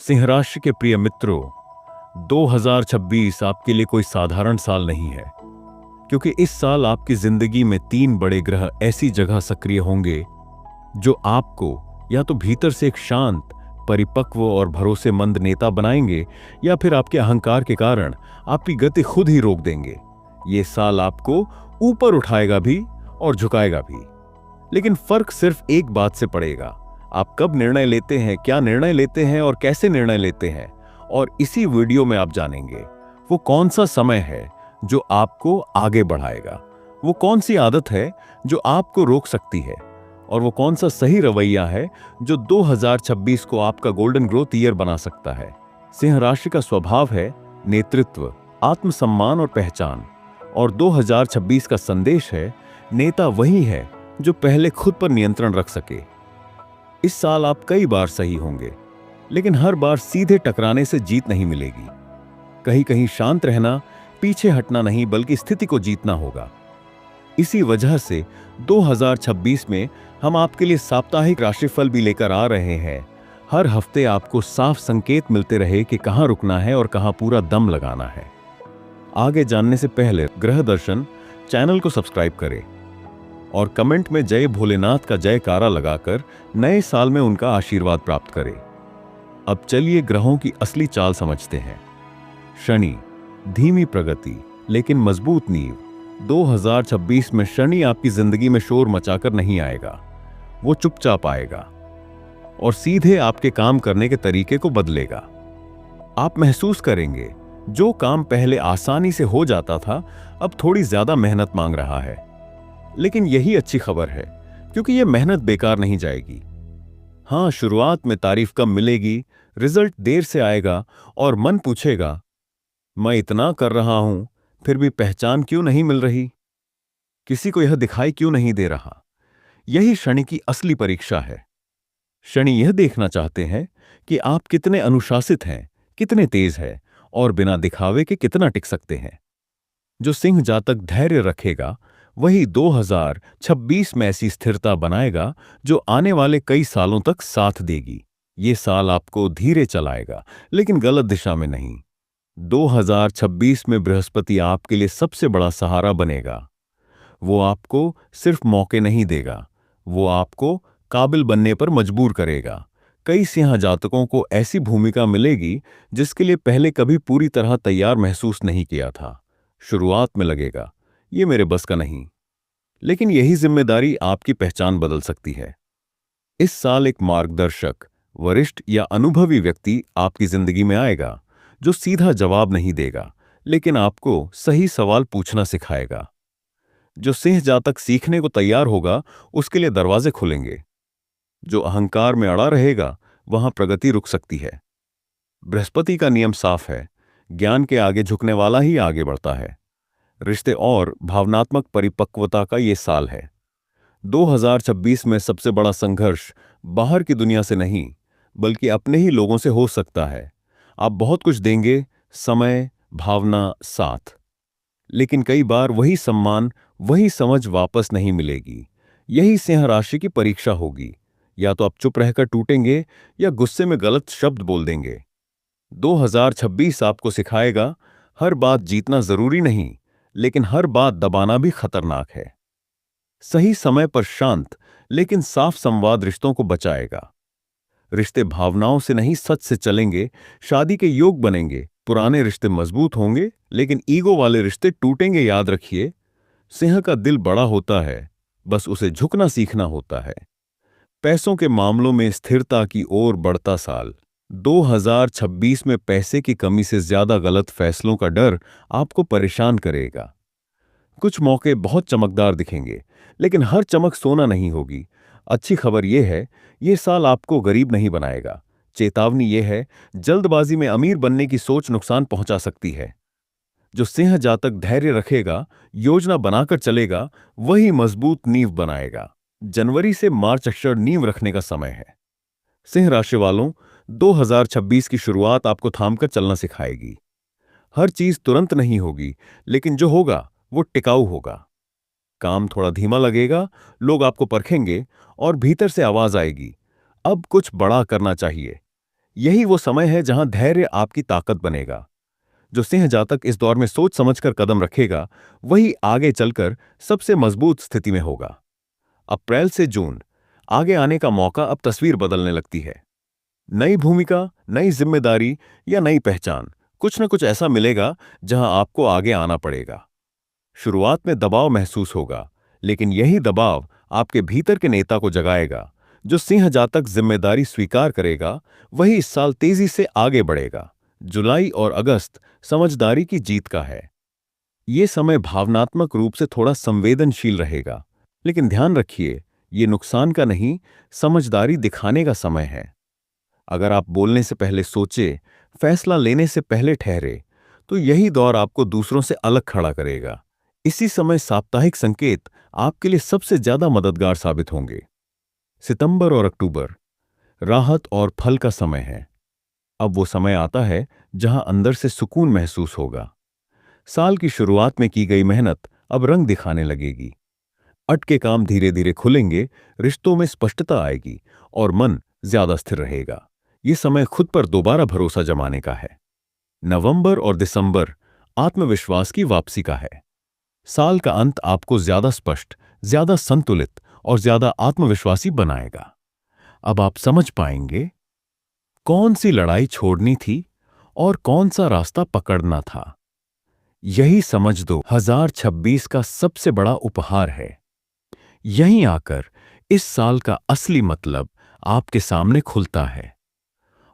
सिंह राशि के प्रिय मित्रों, 2026 आपके लिए कोई साधारण साल नहीं है, क्योंकि इस साल आपकी जिंदगी में 3 बड़े ग्रह ऐसी जगह सक्रिय होंगे जो आपको या तो भीतर से एक शांत, परिपक्व और भरोसेमंद नेता बनाएंगे, या फिर आपके अहंकार के कारण आपकी गति खुद ही रोक देंगे। ये साल आपको ऊपर उठाएगा भी और झुकाएगा भी, लेकिन फर्क सिर्फ एक बात से पड़ेगा। आप कब निर्णय लेते हैं, क्या निर्णय लेते हैं और कैसे निर्णय लेते हैं। और इसी वीडियो में आप जानेंगे वो कौन सा समय है जो आपको आगे बढ़ाएगा, वो कौन सी आदत है जो आपको रोक सकती है, और वो कौन सा सही रवैया है जो 2026 को आपका गोल्डन ग्रोथ ईयर बना सकता है। सिंह राशि का स्वभाव है नेतृत्व, आत्मसम्मान और पहचान, और 2026 का संदेश है नेता वही है जो पहले खुद पर नियंत्रण रख सके। इस साल आप कई बार सही होंगे, लेकिन हर बार सीधे टकराने से जीत नहीं मिलेगी। कहीं कहीं शांत रहना, पीछे हटना नहीं बल्कि स्थिति को जीतना होगा। इसी वजह से 2026 में हम आपके लिए साप्ताहिक राशिफल भी लेकर आ रहे हैं। हर हफ्ते आपको साफ संकेत मिलते रहे कि कहां रुकना है और कहां पूरा दम लगाना है। आगे जानने से पहले ग्रह दर्शन चैनल को सब्सक्राइब करें और कमेंट में जय भोलेनाथ का जयकारा लगाकर नए साल में उनका आशीर्वाद प्राप्त करें। अब चलिए ग्रहों की असली चाल समझते हैं। शनि, धीमी प्रगति लेकिन मजबूत नींव। 2026 में शनि आपकी जिंदगी में शोर मचाकर नहीं आएगा। वो चुपचाप आएगा और सीधे आपके काम करने के तरीके को बदलेगा। आप महसूस करेंगे जो काम पहले आसानी से हो जाता था अब थोड़ी ज्यादा मेहनत मांग रहा है। लेकिन यही अच्छी खबर है, क्योंकि यह मेहनत बेकार नहीं जाएगी। हां, शुरुआत में तारीफ कम मिलेगी, रिजल्ट देर से आएगा और मन पूछेगा, मैं इतना कर रहा हूं फिर भी पहचान क्यों नहीं मिल रही, किसी को यह दिखाई क्यों नहीं दे रहा। यही शनि की असली परीक्षा है। शनि यह देखना चाहते हैं कि आप कितने अनुशासित हैं, कितने तेज हैं और बिना दिखावे के कितना टिक सकते हैं। जो सिंह जातक धैर्य रखेगा वही 2026 में ऐसी स्थिरता बनाएगा जो आने वाले कई सालों तक साथ देगी। ये साल आपको धीरे चलाएगा, लेकिन गलत दिशा में नहीं। 2026 में बृहस्पति आपके लिए सबसे बड़ा सहारा बनेगा। वो आपको सिर्फ मौके नहीं देगा, वो आपको काबिल बनने पर मजबूर करेगा। कई सिंह जातकों को ऐसी भूमिका मिलेगी जिसके लिए पहले कभी पूरी तरह तैयार महसूस नहीं किया था। शुरुआत में लगेगा ये मेरे बस का नहीं, लेकिन यही जिम्मेदारी आपकी पहचान बदल सकती है। इस साल एक मार्गदर्शक, वरिष्ठ या अनुभवी व्यक्ति आपकी जिंदगी में आएगा जो सीधा जवाब नहीं देगा, लेकिन आपको सही सवाल पूछना सिखाएगा। जो सिंह जातक सीखने को तैयार होगा उसके लिए दरवाजे खुलेंगे। जो अहंकार में अड़ा रहेगा वहां प्रगति रुक सकती है। बृहस्पति का नियम साफ है, ज्ञान के आगे झुकने वाला ही आगे बढ़ता है। रिश्ते और भावनात्मक परिपक्वता का ये साल है। 2026 में सबसे बड़ा संघर्ष बाहर की दुनिया से नहीं बल्कि अपने ही लोगों से हो सकता है। आप बहुत कुछ देंगे, समय, भावना, साथ, लेकिन कई बार वही सम्मान, वही समझ वापस नहीं मिलेगी। यही सिंह राशि की परीक्षा होगी। या तो आप चुप रहकर टूटेंगे या गुस्से में गलत शब्द बोल देंगे। 2026 आपको सिखाएगा हर बात जीतना जरूरी नहीं, लेकिन हर बात दबाना भी खतरनाक है। सही समय पर शांत लेकिन साफ संवाद रिश्तों को बचाएगा। रिश्ते भावनाओं से नहीं सच से चलेंगे, शादी के योग बनेंगे। पुराने रिश्ते मजबूत होंगे लेकिन ईगो वाले रिश्ते टूटेंगे। याद रखिए, सिंह का दिल बड़ा होता है, बस उसे झुकना सीखना होता है। पैसों के मामलों में स्थिरता की ओर बढ़ता साल। 2026 में पैसे की कमी से ज्यादा गलत फैसलों का डर आपको परेशान करेगा। कुछ मौके बहुत चमकदार दिखेंगे, लेकिन हर चमक सोना नहीं होगी। अच्छी खबर यह है, यह साल आपको गरीब नहीं बनाएगा। चेतावनी यह है, जल्दबाजी में अमीर बनने की सोच नुकसान पहुंचा सकती है। जो सिंह जातक धैर्य रखेगा, योजना बनाकर चलेगा, वही मजबूत नींव बनाएगा। जनवरी से मार्च अक्षर नींव रखने का समय है। सिंह राशि वालों, 2026 की शुरुआत आपको थामकर चलना सिखाएगी। हर चीज तुरंत नहीं होगी, लेकिन जो होगा वो टिकाऊ होगा। काम थोड़ा धीमा लगेगा, लोग आपको परखेंगे और भीतर से आवाज आएगी, अब कुछ बड़ा करना चाहिए। यही वो समय है जहां धैर्य आपकी ताकत बनेगा। जो सिंह जातक इस दौर में सोच समझकर कदम रखेगा, वही आगे चलकर सबसे मजबूत स्थिति में होगा। अप्रैल से जून, आगे आने का मौका अब तस्वीर बदलने लगती है। नई भूमिका, नई जिम्मेदारी या नई पहचान, कुछ न कुछ ऐसा मिलेगा जहां आपको आगे आना पड़ेगा। शुरुआत में दबाव महसूस होगा, लेकिन यही दबाव आपके भीतर के नेता को जगाएगा। जो सिंह जातक जिम्मेदारी स्वीकार करेगा, वही इस साल तेजी से आगे बढ़ेगा। जुलाई और अगस्त समझदारी की जीत का है। ये समय भावनात्मक रूप से थोड़ा संवेदनशील रहेगा, लेकिन ध्यान रखिए, ये नुकसान का नहीं, समझदारी दिखाने का समय है। अगर आप बोलने से पहले सोचे, फैसला लेने से पहले ठहरे, तो यही दौर आपको दूसरों से अलग खड़ा करेगा। इसी समय साप्ताहिक संकेत आपके लिए सबसे ज्यादा मददगार साबित होंगे। सितंबर और अक्टूबर, राहत और फल का समय है। अब वो समय आता है जहां अंदर से सुकून महसूस होगा। साल की शुरुआत में की गई मेहनत अब रंग दिखाने लगेगी। अटके काम धीरे धीरे खुलेंगे, रिश्तों में स्पष्टता आएगी और मन ज्यादा स्थिर रहेगा। ये समय खुद पर दोबारा भरोसा जमाने का है। नवंबर और दिसंबर आत्मविश्वास की वापसी का है। साल का अंत आपको ज्यादा स्पष्ट, ज्यादा संतुलित और ज्यादा आत्मविश्वासी बनाएगा। अब आप समझ पाएंगे कौन सी लड़ाई छोड़नी थी और कौन सा रास्ता पकड़ना था। यही समझ 2026 का सबसे बड़ा उपहार है। यहीं आकर इस साल का असली मतलब आपके सामने खुलता है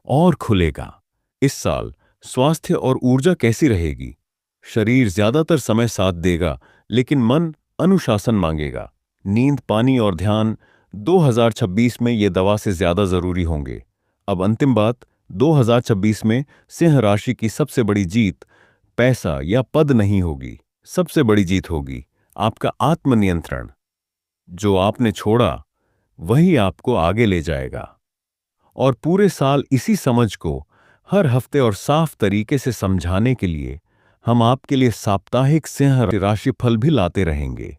और खुलेगा। इस साल स्वास्थ्य और ऊर्जा कैसी रहेगी? शरीर ज्यादातर समय साथ देगा, लेकिन मन अनुशासन मांगेगा। नींद, पानी और ध्यान 2026 में ये दवा से ज्यादा जरूरी होंगे। अब अंतिम बात, 2026 में सिंह राशि की सबसे बड़ी जीत पैसा या पद नहीं होगी। सबसे बड़ी जीत होगी आपका आत्मनियंत्रण। जो आपने छोड़ा, वही आपको आगे ले जाएगा। और पूरे साल इसी समझ को हर हफ्ते और साफ तरीके से समझाने के लिए हम आपके लिए साप्ताहिक सिंह राशिफल भी लाते रहेंगे।